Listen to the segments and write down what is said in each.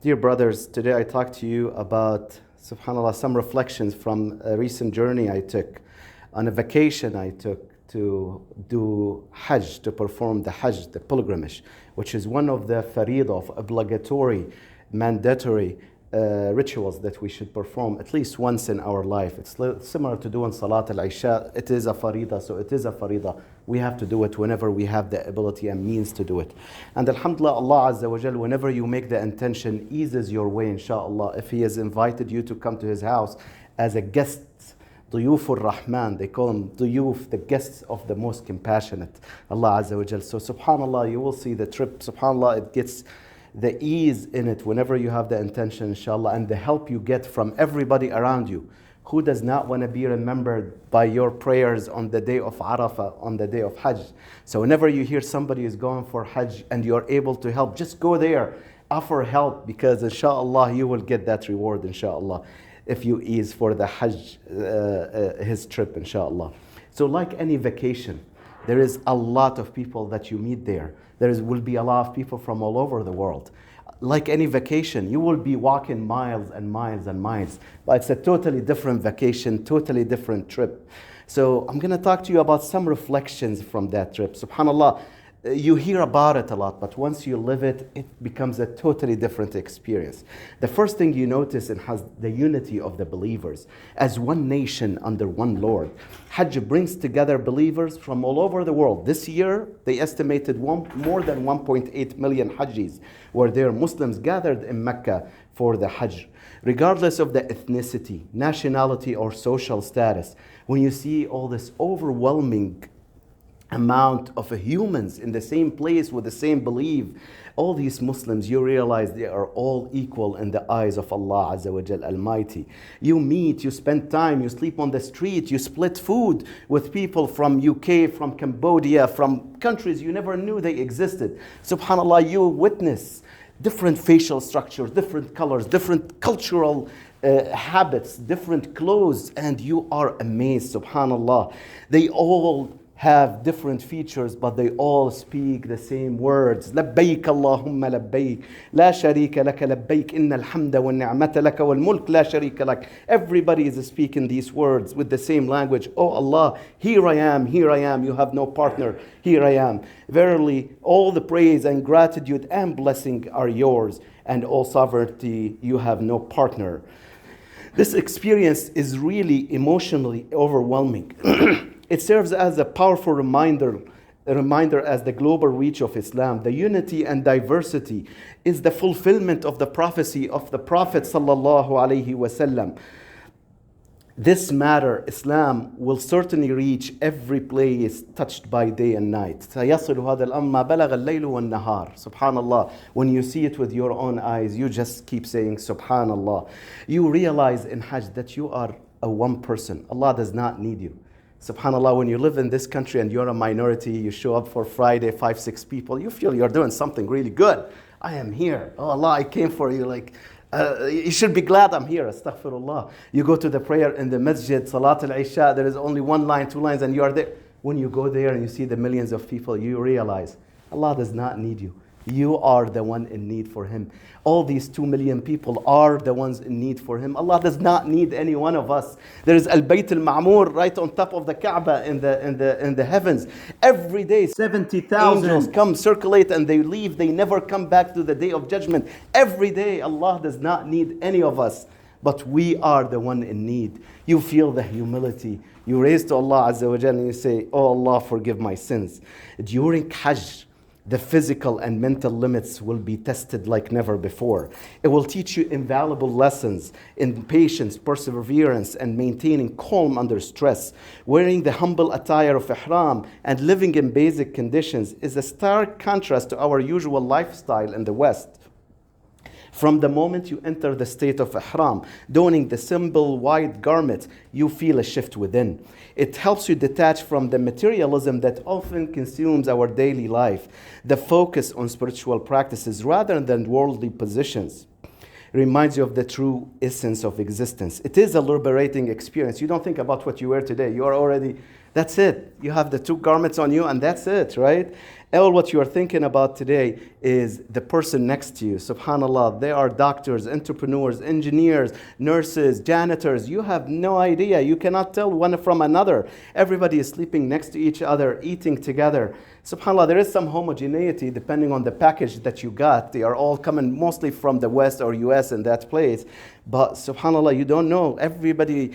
Dear brothers, today I talk to you about, subhanAllah, some reflections from a recent journey I took. On a vacation I took to do Hajj, to perform the Hajj, the pilgrimage, which is one of the faridah, of obligatory, mandatory rituals that we should perform at least once in our life. It's similar to doing Salat al-Isha. It is a faridah, so it is a faridah. We have to do it whenever we have the ability and means to do it. And alhamdulillah, Allah Azza wa Jal, whenever you make the intention, eases your way, inshallah. If He has invited you to come to His house as a guest, Duyufur Rahman, they call them Duyuf, the guests of the most compassionate, Allah Azza wa Jal. So subhanAllah, you will see the trip, subhanAllah, it gets the ease in it whenever you have the intention, inshallah, and the help you get from everybody around you. Who does not want to be remembered by your prayers on the day of Arafah, on the day of Hajj? So whenever you hear somebody is going for Hajj and you're able to help, just go there, offer help, because inshallah you will get that reward, inshallah, if you ease for the Hajj, his trip, inshallah. So like any vacation, there is a lot of people that you meet there. Will be a lot of people from all over the world. Like any vacation, you will be walking miles and miles and miles, but it's a totally different vacation, totally different trip. So I'm going to talk to you about some reflections from that trip. SubhanAllah, you hear about it a lot, but once you live it, it becomes a totally different experience. The first thing you notice, it has the unity of the believers as one nation under one Lord. Hajj brings together believers from all over the world. This year, they estimated more than 1.8 million Hajjis were there, Muslims gathered in Mecca for the Hajj. Regardless of the ethnicity, nationality, or social status, when you see all this overwhelming amount of humans in the same place with the same belief, all these Muslims, you realize they are all equal in the eyes of Allah Azza wa Jal Almighty. You meet, you spend time, you sleep on the street, you split food with people from UK, from Cambodia, from countries you never knew they existed. SubhanAllah, you witness different facial structures, different colors, different cultural habits, different clothes, and you are amazed, SubhanAllah. They all have different features, but they all speak the same words. لبيك اللهم لبيك لا شريك لك لبيك إن الحمد والنعمة لك والملك لا شريك لك. Everybody is speaking these words with the same language. Oh Allah, here I am, you have no partner, here I am. Verily, all the praise and gratitude and blessing are yours, and all sovereignty, you have no partner. This experience is really emotionally overwhelming. It serves as a powerful reminder as the global reach of Islam. The unity and diversity is the fulfillment of the prophecy of the Prophet sallallahu alaihi wasallam. This matter, Islam, will certainly reach every place touched by day and night. سيصل هذا الأمر ما بلغ الليل والنهار. Subhanallah, when you see it with your own eyes, you just keep saying Subhanallah. You realize in Hajj that you are a one person. Allah does not need you. SubhanAllah, when you live in this country and you're a minority, you show up for Friday, 5-6 people, you feel you're doing something really good. I am here. Oh Allah, I came for you. You should be glad I'm here. Astaghfirullah. You go to the prayer in the masjid, Salat al-Isha, there is only 1 line, 2 lines, and you are there. When you go there and you see the millions of people, you realize Allah does not need you. You are the one in need for Him. All these 2 million people are the ones in need for Him. Allah does not need any one of us. There is Al-Bayt al-Ma'mur right on top of the Kaaba in the heavens. Every day 70,000 angels come, circulate, and they leave. They never come back to the Day of Judgment. Every day Allah does not need any of us, but we are the one in need. You feel the humility. You raise to Allah Azza wa Jalla and you say, oh Allah, forgive my sins. During Hajj, the physical and mental limits will be tested like never before. It will teach you invaluable lessons in patience, perseverance, and maintaining calm under stress. Wearing the humble attire of ihram and living in basic conditions is a stark contrast to our usual lifestyle in the West. From the moment you enter the state of ihram, donning the simple white garment, you feel a shift within. It helps you detach from the materialism that often consumes our daily life, the focus on spiritual practices rather than worldly positions. It reminds you of the true essence of existence. It is a liberating experience. You don't think about what you wear today. You are already, that's it. You have the 2 garments on you and that's it, right? All what you are thinking about today is the person next to you. SubhanAllah, they are doctors, entrepreneurs, engineers, nurses, janitors. You have no idea. You cannot tell one from another. Everybody is sleeping next to each other, eating together. SubhanAllah, there is some homogeneity depending on the package that you got. They are all coming mostly from the West or US in that place. But SubhanAllah, you don't know. Everybody,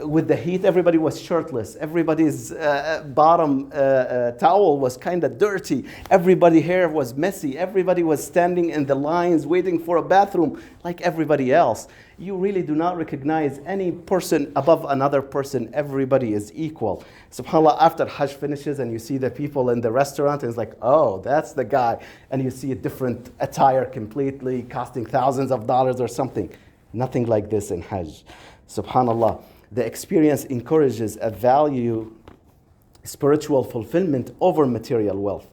with the heat, everybody was shirtless. Everybody's bottom towel was kind of dirty. Everybody's hair was messy. Everybody was standing in the lines waiting for a bathroom like everybody else. You really do not recognize any person above another person. Everybody is equal. SubhanAllah, after Hajj finishes and you see the people in the restaurant, and it's like, oh, that's the guy. And you see a different attire completely costing thousands of dollars or something. Nothing like this in Hajj. SubhanAllah, the experience encourages a value, spiritual fulfillment over material wealth.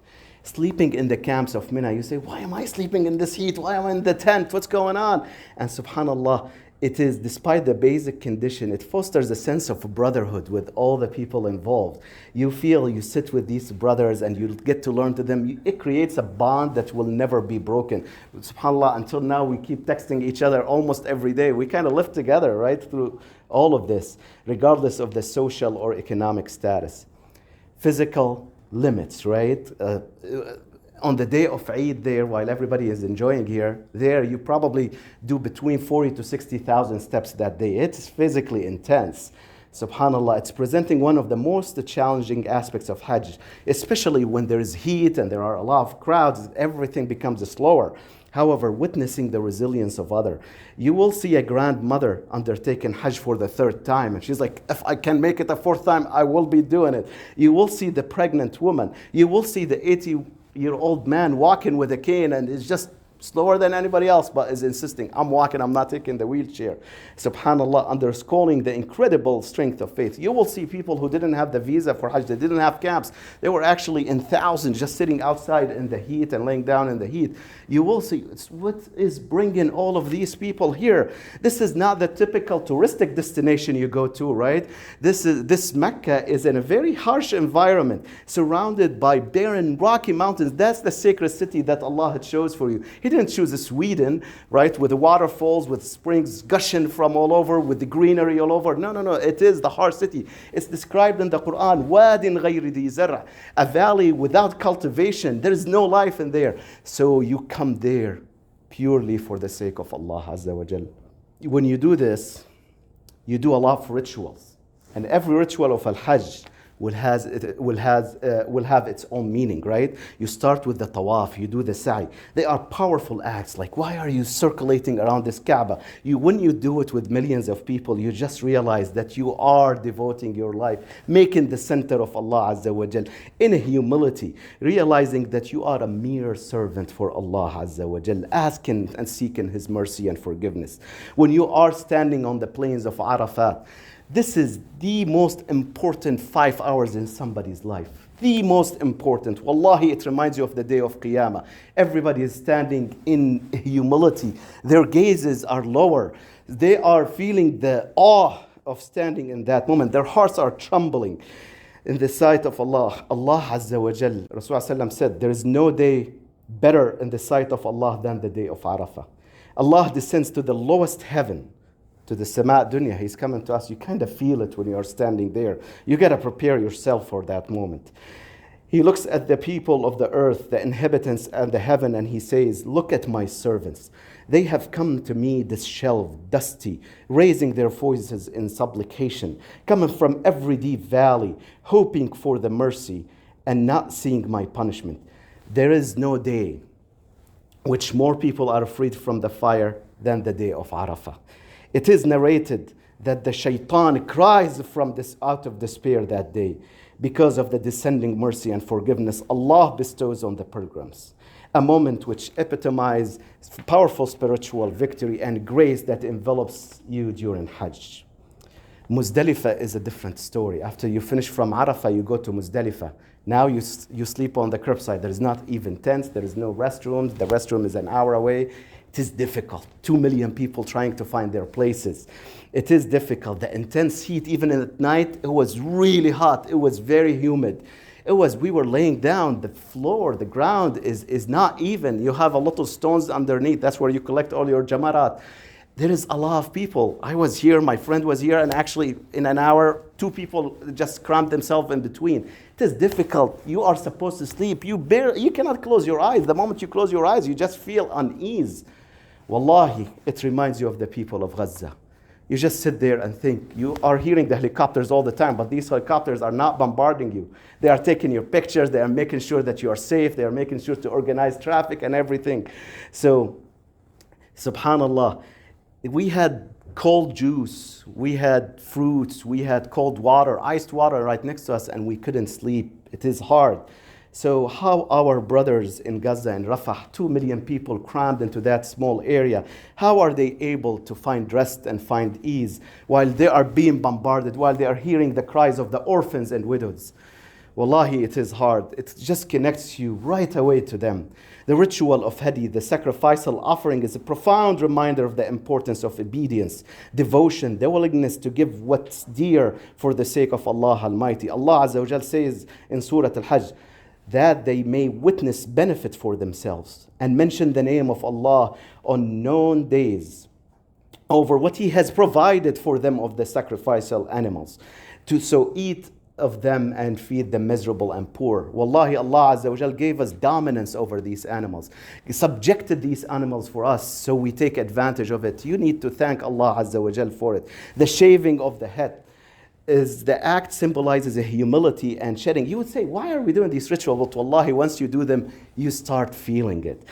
Sleeping in the camps of Mina, you say, why am I sleeping in this heat? Why am I in the tent? What's going on? And SubhanAllah, it is, despite the basic condition, it fosters a sense of brotherhood with all the people involved. You feel you sit with these brothers and you get to learn to them. It creates a bond that will never be broken. SubhanAllah, until now we keep texting each other almost every day. We kind of live together, right, through all of this, regardless of the social or economic status. Physical limits, right? On the day of Eid there, while everybody is enjoying here, there you probably do between 40 to 60,000 steps that day. It's physically intense. SubhanAllah, it's presenting one of the most challenging aspects of Hajj, especially when there is heat and there are a lot of crowds, everything becomes slower. However, witnessing the resilience of others, you will see a grandmother undertaking Hajj for the third time. And she's like, if I can make it a fourth time, I will be doing it. You will see the pregnant woman. You will see the 80-year-old man walking with a cane and is just slower than anybody else, but is insisting, I'm walking, I'm not taking the wheelchair. SubhanAllah, underscoring the incredible strength of faith. You will see people who didn't have the visa for Hajj, they didn't have camps. They were actually in thousands just sitting outside in the heat and laying down in the heat. You will see what is bringing all of these people here. This is not the typical touristic destination you go to, right? This Mecca is in a very harsh environment, surrounded by barren, rocky mountains. That's the sacred city that Allah had chose for you. He didn't choose Sweden, right, with the waterfalls, with springs gushing from all over, with the greenery all over. No. It is the harsh city. It's described in the Quran, وَادٍ غَيْرِ ذِي زَرْعٍ, a valley without cultivation. There is no life in there. So you come there purely for the sake of Allah Azza wa Jal. When you do this, you do a lot of rituals. And every ritual of Al-Hajj will have its own meaning, right? You start with the tawaf, you do the sa'i. They are powerful acts. Like, why are you circulating around this Kaaba? When you do it with millions of people, you just realize that you are devoting your life, making the center of Allah Azza wa Jal in humility, realizing that you are a mere servant for Allah Azza wa Jal, asking and seeking His mercy and forgiveness. When you are standing on the plains of Arafat, this is the most important 5 hours in somebody's life. The most important. Wallahi, it reminds you of the day of Qiyamah. Everybody is standing in humility. Their gazes are lower. They are feeling the awe of standing in that moment. Their hearts are trembling in the sight of Allah. Allah Azza wa Jal, Rasulullah said, there is no day better in the sight of Allah than the day of Arafah. Allah descends to the lowest heaven, to the Sama' Dunya. He's coming to us. You kind of feel it when you are standing there. You got to prepare yourself for that moment. He looks at the people of the earth, the inhabitants and the heaven, and he says, look at my servants. They have come to me disheveled, dusty, raising their voices in supplication, coming from every deep valley, hoping for the mercy and not seeing my punishment. There is no day which more people are freed from the fire than the day of Arafah. It is narrated that the shaitan cries from this out of despair that day because of the descending mercy and forgiveness Allah bestows on the pilgrims. A moment which epitomizes powerful spiritual victory and grace that envelops you during Hajj. Muzdalifah is a different story. After you finish from Arafah, you go to Muzdalifah. Now you sleep on the curbside. There is not even tents. There is no restrooms. The restroom is an hour away. It is difficult. 2 million people trying to find their places. It is difficult. The intense heat, even at night, it was really hot. It was very humid. It was, we were laying down, the floor, the ground is not even. You have a lot of stones underneath. That's where you collect all your jamarat. There is a lot of people. I was here, my friend was here, and actually in an hour, 2 people just crammed themselves in between. It is difficult. You are supposed to sleep. You cannot close your eyes. The moment you close your eyes, you just feel unease. Wallahi, it reminds you of the people of Gaza. You just sit there and think. You are hearing the helicopters all the time, but these helicopters are not bombarding you. They are taking your pictures. They are making sure that you are safe. They are making sure to organize traffic and everything. So, subhanallah, we had cold juice, we had fruits, we had cold water, iced water right next to us, and we couldn't sleep. It is hard. So how our brothers in Gaza and Rafah, 2 million people crammed into that small area, how are they able to find rest and find ease while they are being bombarded, while they are hearing the cries of the orphans and widows? Wallahi, it is hard. It just connects you right away to them. The ritual of Hadi, the sacrificial offering, is a profound reminder of the importance of obedience, devotion, the willingness to give what's dear for the sake of Allah Almighty. Allah Azza wa Jal says in Surah Al-Hajj, that they may witness benefit for themselves and mention the name of Allah on known days over what He has provided for them of the sacrificial animals, to so eat of them and feed the miserable and poor. Wallahi, Allah Azza wa Jal gave us dominance over these animals. He subjected these animals for us, so we take advantage of it. You need to thank Allah Azza wa Jal for it. The shaving of the head is the act symbolizes a humility and shedding. You would say, why are we doing these rituals? But wallahi, once you do them, you start feeling it.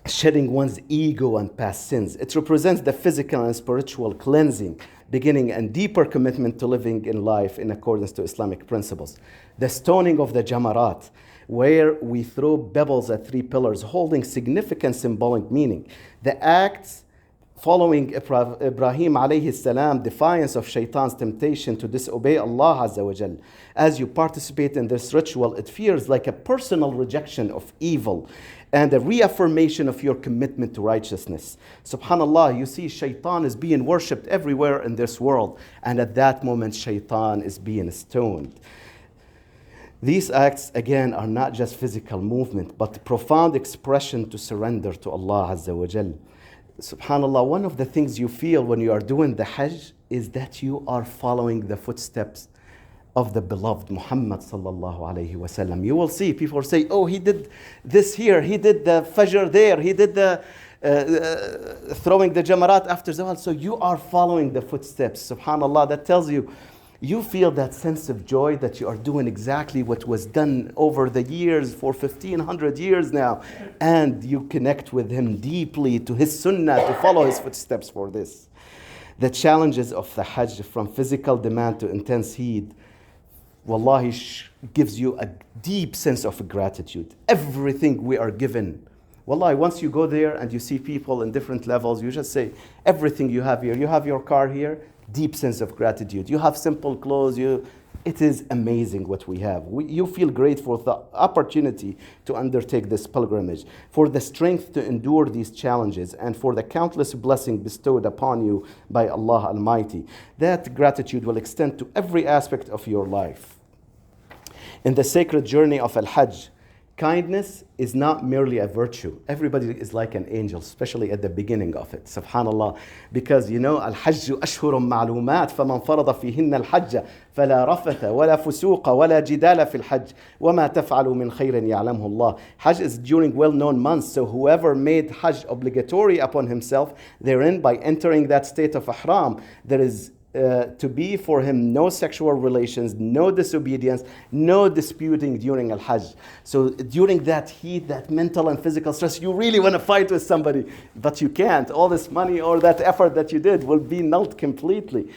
Shedding one's ego and past sins. It represents the physical and spiritual cleansing, beginning and deeper commitment to living in life in accordance to Islamic principles. The stoning of the jamarat, where we throw pebbles at 3 pillars, holding significant symbolic meaning. The acts following Ibrahim alayhi salam, defiance of shaitan's temptation to disobey Allah Azza wa Jal. As you participate in this ritual, it feels like a personal rejection of evil and a reaffirmation of your commitment to righteousness. Subhanallah, you see shaitan is being worshipped everywhere in this world, and at that moment shaitan is being stoned. These acts, again, are not just physical movement, but profound expression to surrender to Allah Azza wa Jal. Subhanallah, one of the things you feel when you are doing the Hajj is that you are following the footsteps of the beloved Muhammad sallallahu alayhi wasallam. You will see people say, oh, he did this here, he did the Fajr there, he did the throwing the Jamarat after Zawal. So you are following the footsteps. Subhanallah, that tells you, you feel that sense of joy that you are doing exactly what was done over the years for 1500 years now. And you connect with him deeply to his sunnah, to follow his footsteps for this. The challenges of the Hajj, from physical demand to intense heat, wallahi, gives you a deep sense of gratitude. Everything we are given. Wallahi, once you go there and you see people in different levels, you just say, everything you have here, you have your car here, deep sense of gratitude. You have simple clothes. It is amazing what we have. You feel grateful for the opportunity to undertake this pilgrimage, for the strength to endure these challenges, and for the countless blessings bestowed upon you by Allah Almighty. That gratitude will extend to every aspect of your life. In the sacred journey of Al-Hajj, kindness is not merely a virtue. Everybody is like an angel, especially at the beginning of it. Subhanallah. Because Al-Hajj ashhurun ma'lumat, faman farada fihinna al-hajja, fala rafatha, wala fusuqa, wala jidala fil hajj, wama taf'alu min khayrin ya'lamhu Allah. Hajj is during well-known months, so whoever made Hajj obligatory upon himself, therein by entering that state of ihram, there is to be for him no sexual relations, no disobedience, no disputing during Al-Hajj. So during that heat, that mental and physical stress, you really want to fight with somebody, but you can't. All this money or that effort that you did will be nulled completely.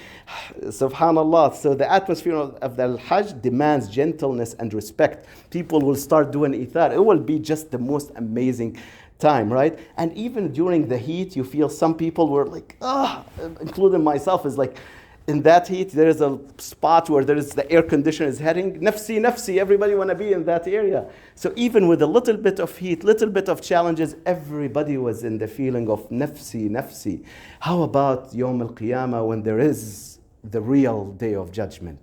Subhanallah. So the atmosphere of the Al-Hajj demands gentleness and respect. People will start doing ithar. It will be just the most amazing time, right? And even during the heat, you feel some people were like, including myself, is like, in that heat, there is a spot where there is the air conditioner is heading. Nafsi, nafsi, everybody want to be in that area. So even with a little bit of heat, little bit of challenges, everybody was in the feeling of nafsi, nafsi. How about Yawm al-Qiyamah, when there is the real day of judgment?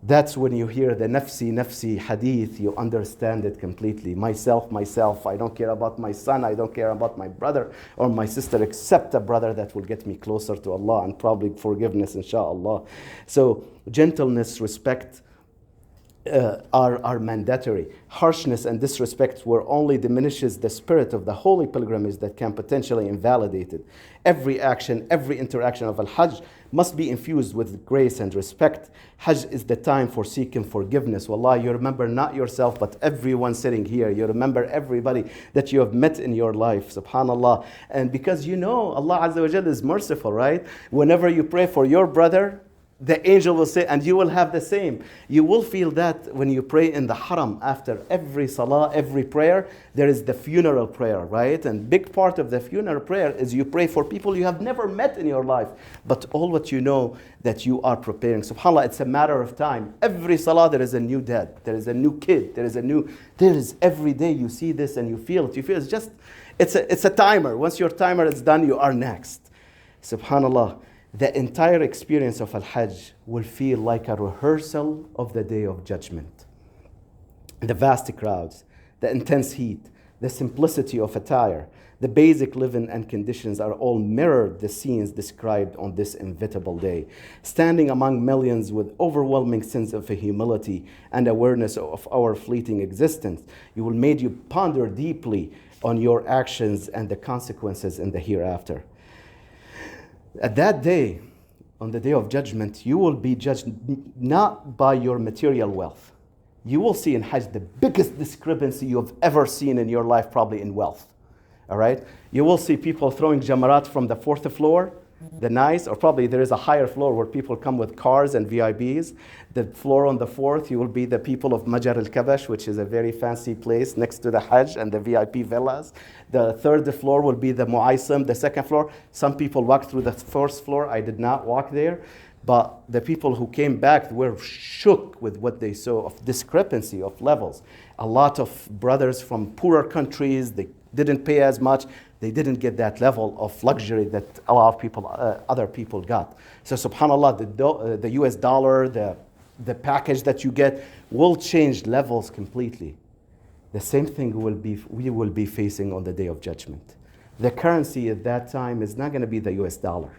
That's when you hear the nafsi, nafsi hadith, you understand it completely. Myself, myself, I don't care about my son, I don't care about my brother or my sister, except a brother that will get me closer to Allah and probably forgiveness, inshallah. So gentleness, respect, are mandatory. Harshness and disrespect where only diminishes the spirit of the holy pilgrimage that can potentially invalidate it. Every action, every interaction of Al-Hajj must be infused with grace and respect. Hajj is the time for seeking forgiveness. Wallah, you remember not yourself, but everyone sitting here. You remember everybody that you have met in your life, subhanallah. And because you know Allah Azza wa Jalla is merciful, right? Whenever you pray for your brother, the angel will say, and you will have the same. You will feel that when you pray in the haram after every salah, every prayer, there is the funeral prayer, right? And big part of the funeral prayer is you pray for people you have never met in your life, but all what you know that you are preparing. SubhanAllah, it's a matter of time. Every salah there is a new dad, there is a new kid, there is every day you see this and you feel it. You feel it's a timer. Once your timer is done, you are next. SubhanAllah. The entire experience of Al-Hajj will feel like a rehearsal of the Day of Judgment. The vast crowds, the intense heat, the simplicity of attire, the basic living and conditions are all mirrored the scenes described on this inevitable day. Standing among millions with overwhelming sense of humility and awareness of our fleeting existence, you will make you ponder deeply on your actions and the consequences in the hereafter. At that day, on the Day of Judgment, you will be judged not by your material wealth. You will see in Hajj the biggest discrepancy you've ever seen in your life, probably in wealth. All right? You will see people throwing jamarat from the fourth floor, the nice, or probably there is a higher floor where people come with cars and VIPs. The floor on the fourth, you will be the people of Majar al-Kabash, which is a very fancy place next to the Hajj and the VIP villas. The third floor will be the Mu'aysim, the second floor. Some people walked through the first floor. I did not walk there. But the people who came back were shook with what they saw of discrepancy of levels. A lot of brothers from poorer countries, they didn't pay as much. They didn't get that level of luxury that a lot of people, other people got. So subhanAllah, the US dollar, the package that you get will change levels completely. The same thing we will be facing on the Day of Judgment. The currency at that time is not going to be the US dollar.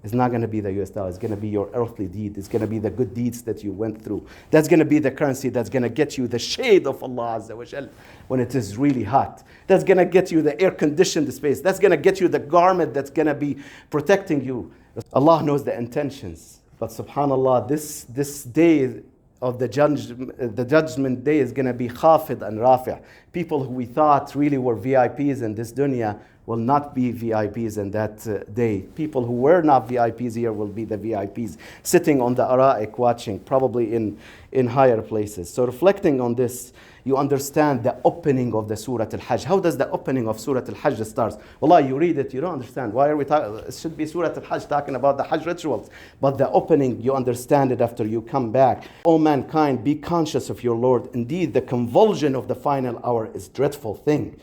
It's not going to be the US dollar. It's going to be your earthly deed. It's going to be the good deeds that you went through. That's going to be the currency that's going to get you the shade of Allah Azza wa Jal when it is really hot. That's going to get you the air-conditioned space. That's going to get you the garment that's going to be protecting you. Allah knows the intentions. But subhanAllah, this day of the judgment day is going to be khafid and rafi'. People who we thought really were VIPs in this dunya will not be VIPs in that day. People who were not VIPs here will be the VIPs, sitting on the ara'ik watching, probably in higher places. So reflecting on this, you understand the opening of the Surah Al-Hajj. How does the opening of Surah Al-Hajj start? Wallah, you read it, you don't understand. Why are we talking? It should be Surah Al-Hajj talking about the Hajj rituals. But the opening, you understand it after you come back. O mankind, be conscious of your Lord. Indeed, the convulsion of the final hour is a dreadful thing.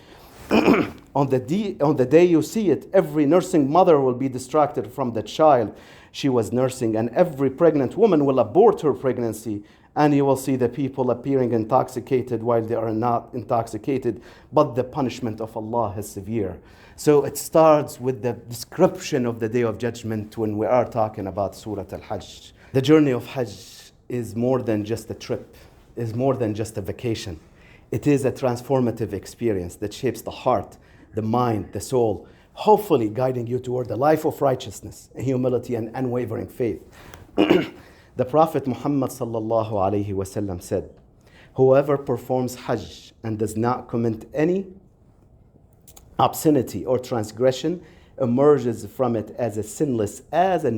On the day you see it, every nursing mother will be distracted from the child she was nursing, and every pregnant woman will abort her pregnancy, and you will see the people appearing intoxicated while they are not intoxicated, but the punishment of Allah is severe. So it starts with the description of the Day of Judgment when we are talking about Surah Al-Hajj. The journey of Hajj is more than just a trip, is more than just a vacation. It is a transformative experience that shapes the heart, the mind, the soul, hopefully guiding you toward a life of righteousness, humility, and unwavering faith. The Prophet Muhammad sallallahu alaihi wasallam said, "Whoever performs Hajj and does not commit any obscenity or transgression emerges from it as a sinless as a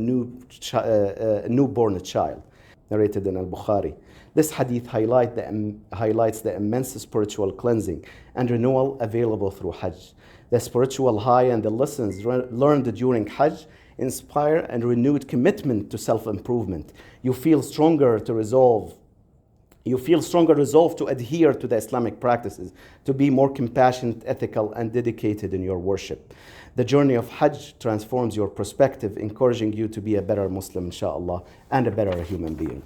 newborn child." Narrated in Al-Bukhari. This hadith highlights the immense spiritual cleansing and renewal available through Hajj. The spiritual high and the lessons learned during Hajj inspire and renewed commitment to self-improvement. You feel stronger resolve to adhere to the Islamic practices, to be more compassionate, ethical, and dedicated in your worship. The journey of Hajj transforms your perspective, encouraging you to be a better Muslim, inshallah, and a better human being.